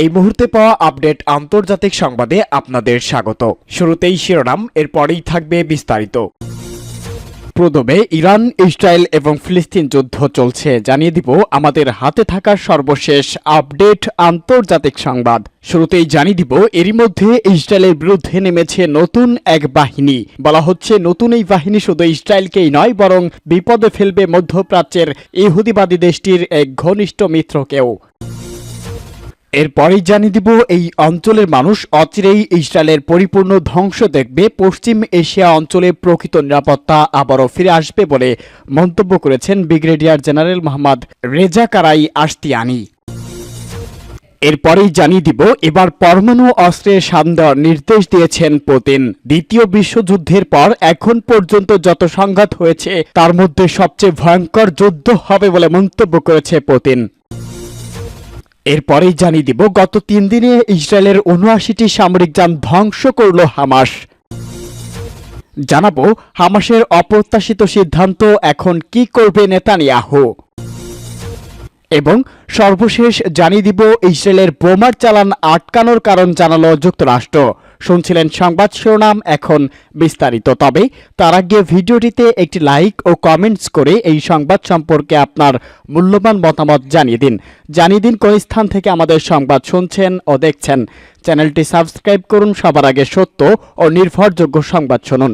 এই মুহূর্তে পাওয়া আপডেট আন্তর্জাতিক সংবাদে আপনাদের স্বাগত। শুরুতেই শিরোনাম, এরপরেই থাকবে বিস্তারিত। প্রথমে ইরান, ইসরায়েল এবং ফিলিস্তিন যুদ্ধ চলছে, জানিয়ে দিব আমাদের হাতে থাকা সর্বশেষ আপডেট আন্তর্জাতিক সংবাদ। শুরুতেই জানিয়ে দিব এরই মধ্যে ইসরায়েলের বিরুদ্ধে নেমেছে নতুন এক বাহিনী। বলা হচ্ছে নতুন এই বাহিনী শুধু ইসরায়েলকেই নয় বরং বিপদে ফেলবে মধ্যপ্রাচ্যের ইহুদিবাদী দেশটির এক ঘনিষ্ঠ মিত্রকেও। এরপরেই জানিয়ে দিব এই অঞ্চলের মানুষ অচিরেই ইসরায়েলের পরিপূর্ণ ধ্বংস দেখবে। পশ্চিম এশিয়া অঞ্চলে প্রকৃত নিরাপত্তা আবারও ফিরে আসবে বলে মন্তব্য করেছেন brigadier general Mohammad Reza Karaei Ashtiani. এরপরেই জানিয়ে দিব এবার পরমাণু অস্ত্রের শান দেওয়ার নির্দেশ দিয়েছেন পুতিন। দ্বিতীয় বিশ্বযুদ্ধের পর এখন পর্যন্ত যত সংঘাত হয়েছে তার মধ্যে সবচেয়ে ভয়ঙ্কর যুদ্ধ হবে বলে মন্তব্য করেছে পুতিন। এরপরেই জানিয়ে দিব গত 3 দিনে ইসরায়েলের ৭৯টি সামরিক যান ধ্বংস করল হামাস। জানাবো হামাসের অপ্রত্যাশিত সিদ্ধান্ত এখন কি করবে নেতানিয়াহু। এবং সর্বশেষ জানিয়ে দিব ইসরায়েলের বোমার চালান আটকানোর কারণ জানালো যুক্তরাষ্ট্র। শুনছিলেন সংবাদ শিরোনাম, এখন বিস্তারিত। তবে তার আগে ভিডিওটিতে একটি লাইক ও কমেন্টস করে এই সংবাদ সম্পর্কে আপনার মূল্যবান মতামত জানিয়ে দিন কোন স্থান থেকে আমাদের সংবাদ শুনছেন ও দেখছেন। চ্যানেলটি সাবস্ক্রাইব করুন, সবার আগে সত্য ও নির্ভরযোগ্য সংবাদ শুনুন।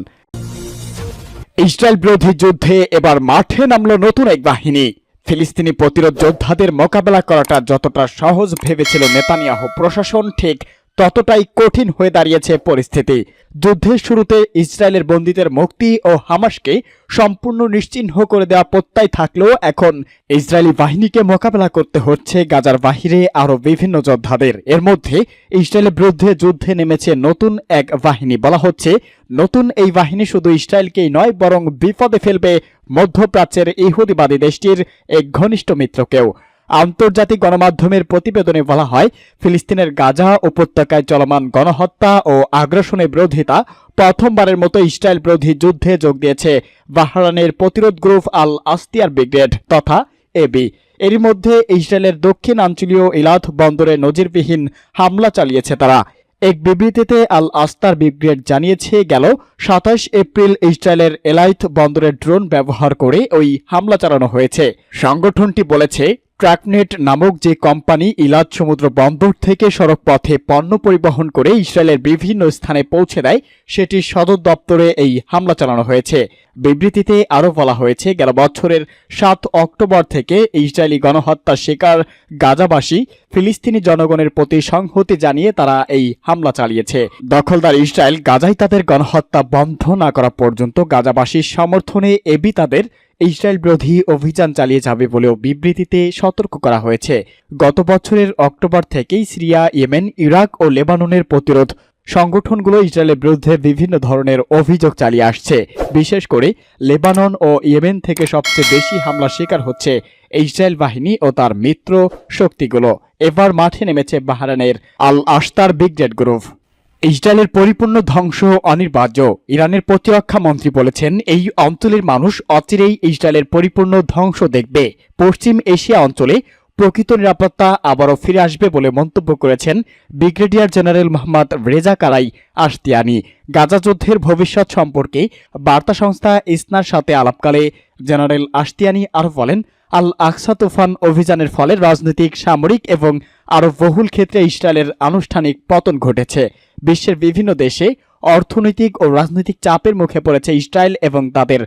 ইসরায়েল বিরোধী যুদ্ধে এবার মাঠে নামল নতুন এক বাহিনী। ফিলিস্তিনি প্রতিরোধ যোদ্ধাদের মোকাবেলা করাটা যতটা সহজ ভেবেছিল নেতানিয়াহু প্রশাসন, ঠিক ততটাই কঠিন হয়ে দাঁড়িয়েছে পরিস্থিতি। যুদ্ধের শুরুতে ইসরায়েলের বন্দীদের মুক্তি ও হামাসকে সম্পূর্ণ নিশ্চিহ্ন করে দেওয়া প্রত্যয় থাকলেও এখন ইসরায়েলি বাহিনীকে মোকাবেলা করতে হচ্ছে গাজার বাহিরে আরও বিভিন্ন যোদ্ধাদের। এর মধ্যে ইসরায়েলের বিরুদ্ধে যুদ্ধে নেমেছে নতুন এক বাহিনী। বলা হচ্ছে নতুন এই বাহিনী শুধু ইসরায়েলকেই নয় বরং বিপদে ফেলবে মধ্যপ্রাচ্যের ইহুদিবাদী দেশটির এক ঘনিষ্ঠ মিত্রকেও। আন্তর্জাতিক গণমাধ্যমের প্রতিবেদনে বলা হয় ফিলিস্তিনের গাজা উপত্যকায় চলমান গণহত্যা ও আগ্রাসনের বিরোধিতা প্রথমবারের মতো ইসরায়েল বিরোধী যুদ্ধে যোগ দিয়েছে বাহরাইনের প্রতিরোধ গ্রুপ আল আসতিয়ার ব্রিগেড তথা এবি। এরই মধ্যে ইসরায়েলের দক্ষিণাঞ্চলীয় ইলাদ বন্দরে নজিরবিহীন হামলা চালিয়েছে তারা। এক বিবৃতিতে আল আস্তার ব্রিগেড জানিয়েছে গেল ২৭ এপ্রিল ইসরায়েলের এলাইথ বন্দরে ড্রোন ব্যবহার করে ওই হামলা চালানো হয়েছে। সংগঠনটি বলেছে ট্রাকনেট নামক যে কোম্পানি ইলাদ সমুদ্র বন্দর থেকে সড়ক পথে পণ্য পরিবহন করে ইসরায়েলের বিভিন্ন স্থানে পৌঁছে দেয় সেটির সদর দপ্তরে এই হামলা চালানো হয়েছে। বিবৃতিতে আরও বলা হয়েছে গেল বছরের ৭ অক্টোবর থেকে ইসরায়েলি গণহত্যার শিকার গাজাবাসী ফিলিস্তিনি জনগণের প্রতি সংহতি জানিয়ে তারা এই হামলা চালিয়েছে। দখলদার ইসরায়েল গাজায় তাদের গণহত্যা বন্ধ না করা পর্যন্ত গাজাবাসীর সমর্থনে এবি তাদের ইসরায়েল বিরোধী অভিযান চালিয়ে যাবে বলেও বিবৃতিতে সতর্ক করা হয়েছে। গত বছরের অক্টোবর থেকেই সিরিয়া, ইয়েমেন, ইরাক ও লেবাননের প্রতিরোধ সংগঠনগুলো ইসরায়েলের বিরুদ্ধে বিভিন্ন ধরনের অভিযোগ চালিয়ে আসছে। বিশেষ করে লেবানন ও ইয়েমেন থেকে সবচেয়ে বেশি হামলার শিকার হচ্ছে ইসরায়েল বাহিনী ও তার মিত্র শক্তিগুলো। এবার মাঠে নেমেছে বাহরাইনের আল আস্তার ব্রিগেড গ্রুপ। ইসরায়েলের পরিপূর্ণ ধ্বংস অনিবার্য। ইরানের প্রতিরক্ষা মন্ত্রী বলেছেন এই অঞ্চলের মানুষ অচিরেই ইসরায়েলের পরিপূর্ণ ধ্বংস দেখবে। পশ্চিম এশিয়া অঞ্চলে প্রকৃত নিরাপত্তা আবারও ফিরে আসবে বলে মন্তব্য করেছেন brigadier general Mohammad Reza Karaei Ashtiani. Gaza যুদ্ধের ভবিষ্যৎ সম্পর্কে বার্তা সংস্থা ইসনার সাথে আলাপকালে জেনারেল আশতিয়ানি আরও বলেন আল আকসা তুফান অভিযানের ফলে রাজনৈতিক, সামরিক এবং আরও বহুল ক্ষেত্রে ইসরায়েলের আনুষ্ঠানিক পতন ঘটেছে। বিশ্বের বিভিন্ন দেশে অর্থনৈতিক ও রাজনৈতিক চাপের মুখে পড়েছে ইসরায়েল এবং তাদের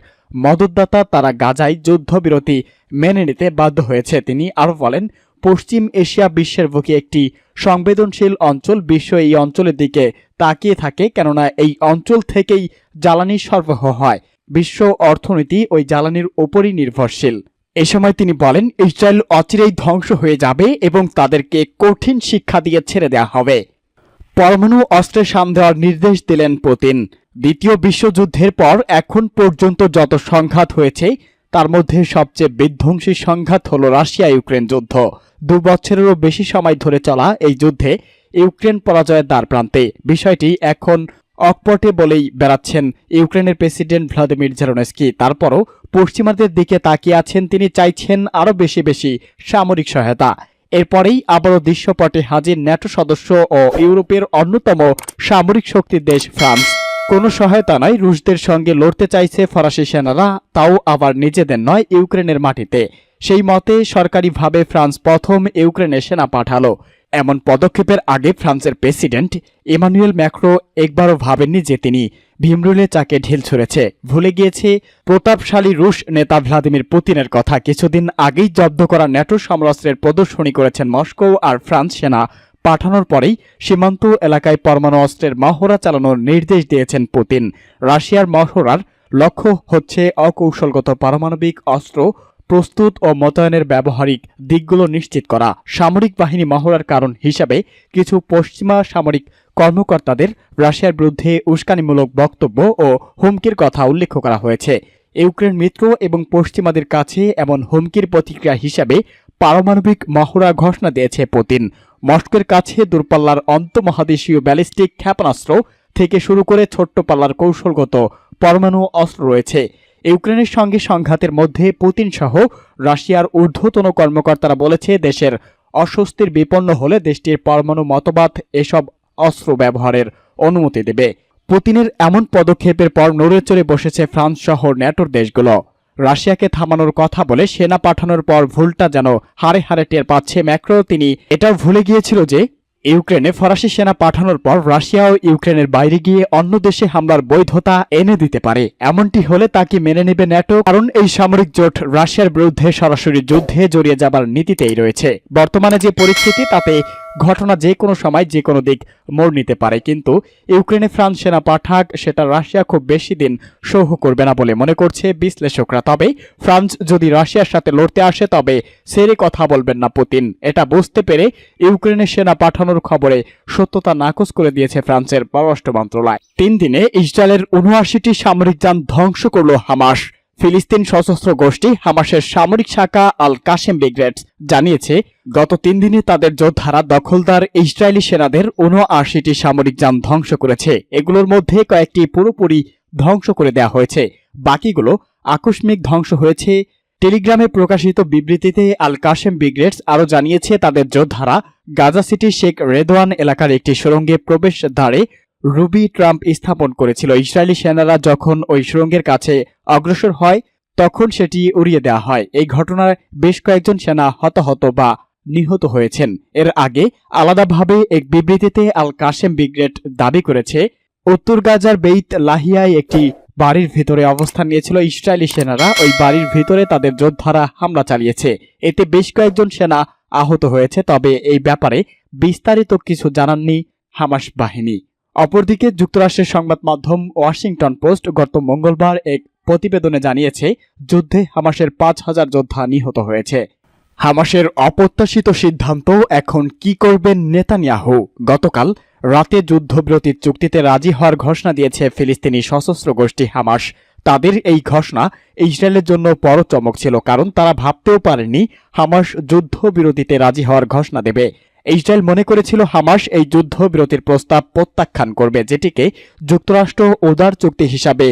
মদতদাতা, তারা গাজায় যুদ্ধবিরতি মেনে নিতে বাধ্য হয়েছে। তিনি আরও বলেন পশ্চিম এশিয়া বিশ্বের বুকে একটি সংবেদনশীল অঞ্চল। বিশ্ব এই অঞ্চলের দিকে তাকিয়ে থাকে কেননা এই অঞ্চল থেকেই জ্বালানি সরবরাহ হয়। বিশ্ব অর্থনীতি ওই জ্বালানির উপরই নির্ভরশীল। এ সময় তিনি বলেন ইসরায়েল অচিরেই ধ্বংস হয়ে যাবে এবং তাদেরকে কঠিন শিক্ষা দিয়ে ছেড়ে দেওয়া হবে। পরমাণু অস্ত্রের শান দেওয়ার নির্দেশ দিলেন পুতিন। দ্বিতীয় বিশ্বযুদ্ধের পর এখন পর্যন্ত যত সংঘাত হয়েছে তার মধ্যে সবচেয়ে বিধ্বংসী সংঘাত হল রাশিয়া ইউক্রেন যুদ্ধ। 2 বছরেরও বেশি সময় ধরে চলা এই যুদ্ধে ইউক্রেন পরাজয়ের দ্বারপ্রান্তে। বিষয়টি এখন অকপটে বলেই বেড়াচ্ছেন ইউক্রেনের প্রেসিডেন্ট ভ্লাদিমির জেলেনস্কি। তারপরও পশ্চিমাদের দিকে তাকিয়ে আছেন তিনি, চাইছেন আরও বেশি সামরিক সহায়তা। এরপরেই আবারও দৃশ্যপটে হাজির ন্যাটো সদস্য ও ইউরোপের অন্যতম সামরিক শক্তির দেশ ফ্রান্স। কোনো সহায়তা নয়, রুশদের সঙ্গে লড়তে চাইছে ফরাসি সেনারা, তাও আবার নিজেদের নয়, ইউক্রেনের মাটিতে। সেই মতে সরকারিভাবে ফ্রান্স প্রথম ইউক্রেনে সেনা পাঠালো। এমন পদক্ষেপের আগে ফ্রান্সের প্রেসিডেন্ট ইমানুয়েল ম্যাক্রো একবারও ভাবেননি যে তিনি ভীমরুলে চাকে ঢিল ছুঁড়েছে। ভুলে গিয়েছে প্রতাপশালী রুশ নেতা ভ্লাদিমির পুতিনের কথা। কিছুদিন আগেই জব্দ করা ন্যাটো সমরাস্ত্রের প্রদর্শনী করেছেন মস্কো, আর ফ্রান্স সেনা পাঠানোর পরেই সীমান্ত এলাকায় পরমাণু অস্ত্রের মহড়া চালানোর নির্দেশ দিয়েছেন পুতিন। রাশিয়ার মহড়ার লক্ষ্য হচ্ছে অকৌশলগত পারমাণবিক অস্ত্র প্রস্তুত ও মোতায়েনের ব্যবহারিক দিকগুলো নিশ্চিত করা। সামরিক বাহিনী মহড়ার কারণ হিসাবে কিছু পশ্চিমা সামরিক কর্মকর্তাদের রাশিয়ার বিরুদ্ধে উস্কানিমূলক বক্তব্য ও হুমকির কথা উল্লেখ করা হয়েছে। ইউক্রেন মিত্র এবং পশ্চিমাদের কাছে এমন হুমকির প্রতিক্রিয়া হিসাবে পারমাণবিক মহড়া ঘোষণা দিয়েছে পুতিন। মস্কোর কাছে দূরপাল্লার আন্তঃমহাদেশীয় ব্যালিস্টিক ক্ষেপণাস্ত্র থেকে শুরু করে ছোট্ট পাল্লার কৌশলগত পরমাণু অস্ত্র রয়েছে। ইউক্রেনের সঙ্গে সংঘাতের মধ্যে পুতিন সহ রাশিয়ার ঊর্ধ্বতন কর্মকর্তারা বলেছে, দেশের অস্বস্তির বিপন্ন হলে দেশটির পরমাণু মতবাদ এসব অস্ত্র ব্যবহারের অনুমতি দেবে। পুতিনের এমন পদক্ষেপের পর নড়ে চড়ে বসেছে ফ্রান্স সহ ন্যাটোর দেশগুলো। রাশিয়াকে থামানোর কথা বলে সেনা পাঠানোর পর ভুলটা যেন হাড়ে হাড়ে টের পাচ্ছে ম্যাক্রো। তিনি এটাও ভুলে গিয়েছিল যে ইউক্রেনে ফরাসি সেনা পাঠানোর পর রাশিয়াও ইউক্রেনের বাইরে গিয়ে অন্য দেশে হামলার বৈধতা এনে দিতে পারে। এমনটি হলে তাকে মেনে নেবে ন্যাটো, কারণ এই সামরিক জোট রাশিয়ার বিরুদ্ধে সরাসরি যুদ্ধে জড়িয়ে যাবার নীতিতেই রয়েছে। বর্তমানে যে পরিস্থিতি, তাতে ঘটনা যে কোনো সময় যে কোনো দিক মোড় নিতে পারে। কিন্তু ইউক্রেনে ফ্রান্স সেনা পাঠাক, সেটা রাশিয়া খুব বেশি দিন সহ্য করবে না বলে মনে করছে বিশ্লেষকরা। তবে ফ্রান্স যদি রাশিয়ার সাথে লড়তে আসে তবে সেরে কথা বলবেন না পুতিন। এটা বুঝতে পেরে ইউক্রেনে সেনা পাঠানোর খবরে সত্যতা নাকচ করে দিয়েছে ফ্রান্সের পররাষ্ট্র মন্ত্রণালয়। 3 দিনে ইসরায়েলের 79টি সামরিক যান ধ্বংস করল হামাস। ফিলিস্তিন সশস্ত্র গোষ্ঠী হামাসের সামরিক শাখা আল কাশেম ব্রিগেডস জানিয়েছে, গত 3 দিনে তাদের যোদ্ধারা দখলদার ইসরায়েলি সেনাদের 79টি সামরিক যান ধ্বংস করেছে। এগুলোর মধ্যে কয়েকটি পুরোপুরি ধ্বংস করে দেওয়া হয়েছে, বাকিগুলো আকস্মিক ধ্বংস হয়েছে। টেলিগ্রামে প্রকাশিত বিবৃতিতে আল কাশেম ব্রিগেডস আরও জানিয়েছে, তাদের যোদ্ধারা গাজা সিটির শেখ রেদওয়ান এলাকার একটি সুড়ঙ্গে প্রবেশদ্বারে রুবি ট্রাম্প স্থাপন করেছিল। ইসরায়েলি সেনারা যখন ওই সুড়ঙ্গের কাছে অগ্রসর হয় তখন সেটি উড়িয়ে দেওয়া হয়। এই ঘটনায় বেশ কয়েকজন সেনা হতাহত বা নিহত হয়েছেন। এর আগে আলাদাভাবে এক বিবৃতিতে আল কাশেম ব্রিগেড দাবি করেছে, উত্তর গাজার বেইত লাহিয়ায় একটি বাড়ির ভিতরে অবস্থান নিয়েছিল ইসরায়েলি সেনারা। ওই বাড়ির ভিতরে তাদের যোদ্ধারা হামলা চালিয়েছে। এতে বেশ কয়েকজন সেনা আহত হয়েছে, তবে এই ব্যাপারে বিস্তারিত কিছু জানাননি হামাস বাহিনী। অপরদিকে যুক্তরাষ্ট্রের সংবাদ মাধ্যম ওয়াশিংটন পোস্ট গত মঙ্গলবার এক প্রতিবেদনে জানিয়েছে, যুদ্ধে হামাসের 5000 যোদ্ধা নিহত হয়েছে। হামাসের অপ্রত্যাশিত সিদ্ধান্ত, এখন কি করবেন নেতানিয়াহু? গতকাল রাতে যুদ্ধবিরতির চুক্তিতে রাজি হওয়ার ঘোষণা দিয়েছে ফিলিস্তিনি সশস্ত্র গোষ্ঠী হামাস। তাদের এই ঘোষণা ইসরায়েলের জন্য বড় চমক ছিল, কারণ তারা ভাবতেও পারেনি হামাস যুদ্ধবিরতিতে রাজি হওয়ার ঘোষণা দেবে। ইসরায়েল মনে করেছিল হামাস এই যুদ্ধবিরতির প্রস্তাব প্রত্যাখ্যান করবে, যেটিকে যুক্তরাষ্ট্র উদার চুক্তি হিসাবে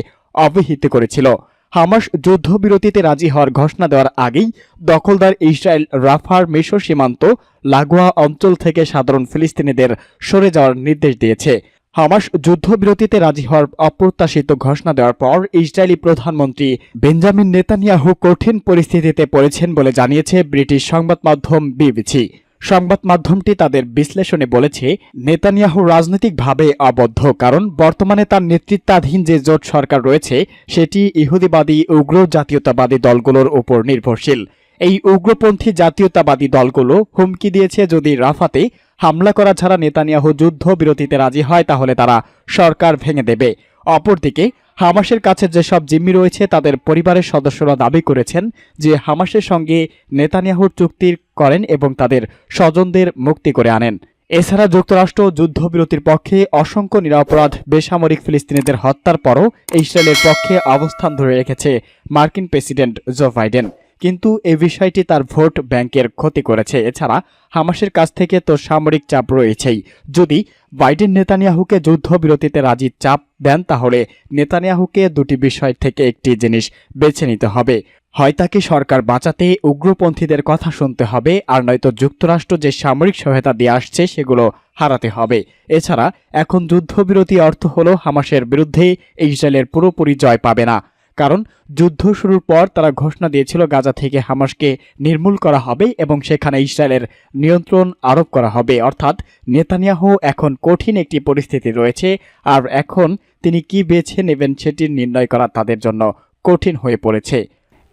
অভিহিত করেছিল। হামাস যুদ্ধবিরতিতে রাজি হওয়ার ঘোষণা দেওয়ার আগেই দখলদার ইসরায়েল রাফার মিশর সীমান্ত লাগোয়া অঞ্চল থেকে সাধারণ ফিলিস্তিনিদের সরে যাওয়ার নির্দেশ দিয়েছে। হামাস যুদ্ধবিরতিতে রাজি হওয়ার অপ্রত্যাশিত ঘোষণা দেওয়ার পর ইসরায়েলি প্রধানমন্ত্রী বেঞ্জামিন নেতানিয়াহু কঠিন পরিস্থিতিতে পড়েছেন বলে জানিয়েছে ব্রিটিশ সংবাদ মাধ্যম বিবিসি। সংবাদ মাধ্যমটি তাদের বিশ্লেষণে বলেছে, নেতানিয়াহু রাজনৈতিকভাবে আবদ্ধ, কারণ বর্তমানে তার নেতৃত্বাধীন যে জোট সরকার রয়েছে সেটি ইহুদিবাদী উগ্র জাতীয়তাবাদী দলগুলোর উপর নির্ভরশীল। এই উগ্রপন্থী জাতীয়তাবাদী দলগুলো হুমকি দিয়েছে, যদি রাফাতে হামলা করা ছাড়া নেতানিয়াহু যুদ্ধবিরতিতে রাজি হয় তাহলে তারা সরকার ভেঙে দেবে। অপরদিকে হামাসের কাছে যেসব জিম্মি রয়েছে তাদের পরিবারের সদস্যরা দাবি করেছেন যে হামাসের সঙ্গে নেতানিয়াহুর চুক্তি করেন এবং তাদের স্বজনদের মুক্তি করে আনেন। এছাড়া যুক্তরাষ্ট্র যুদ্ধবিরতির পক্ষে, অসংখ্য নিরপরাধ বেসামরিক ফিলিস্তিনিদের হত্যার পরও ইসরায়েলের পক্ষে অবস্থান ধরে রেখেছে মার্কিন প্রেসিডেন্ট জো বাইডেন। কিন্তু এই বিষয়টি তার ভোট ব্যাংকের ক্ষতি করেছে। এছাড়া হামাসের কাছ থেকে তো সামরিক চাপ রয়েছেই। যদি বাইডেন নেতানিয়াহুকে যুদ্ধবিরতিতে রাজি চাপ দেন, তাহলে নেতানিয়াহুকে দুটি বিষয় থেকে একটি জিনিস বেছে নিতে হবে। হয় তাকে সরকার বাঁচাতে উগ্রপন্থীদের কথা শুনতে হবে, আর নয়তো যুক্তরাষ্ট্র যে সামরিক সহায়তা দিয়ে আসছে সেগুলো হারাতে হবে। এছাড়া এখন যুদ্ধবিরতি অর্থ হলো হামাসের বিরুদ্ধে ইসরায়েলের পুরোপুরি জয় পাবে না। কারণ যুদ্ধ শুরুর পর তারা ঘোষণা দিয়েছিল গাজা থেকে হামাসকে নির্মূল করা হবে এবং সেখানে ইসরায়েলের নিয়ন্ত্রণ আরোপ করা হবে। অর্থাৎ নেতানিয়াহু এখন কঠিন একটি পরিস্থিতি রয়েছে, আর এখন তিনি কি বেছে নেবেন সেটি নির্ণয় করা তাদের জন্য কঠিন হয়ে পড়েছে।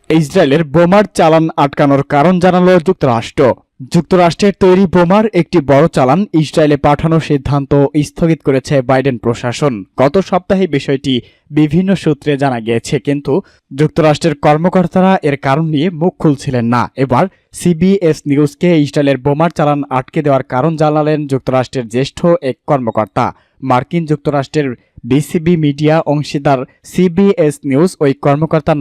ইসরায়েলের বোমার চালান আটকানোর কারণ জানালো যুক্তরাষ্ট্র। যুক্তরাষ্ট্রের তৈরি বোমার একটি বড় চালান ইসরায়েলে পাঠানোর সিদ্ধান্ত স্থগিত করেছে বাইডেন প্রশাসন। গত সপ্তাহে বিষয়টি বিভিন্ন সূত্রে জানা গিয়েছে, কিন্তু যুক্তরাষ্ট্রের কর্মকর্তারা এর কারণ নিয়ে মুখ খুলছিলেন না। এবার সিবিএস নিউজকে ইসরায়েলের বোমার চালান আটকে দেওয়ার কারণ জানালেন যুক্তরাষ্ট্রের জ্যেষ্ঠ এক কর্মকর্তা। মার্কিন যুক্তরাষ্ট্রের বিসিবি মিডিয়া অংশীদার সিবিএস নিউজ ওই কর্মকর্তার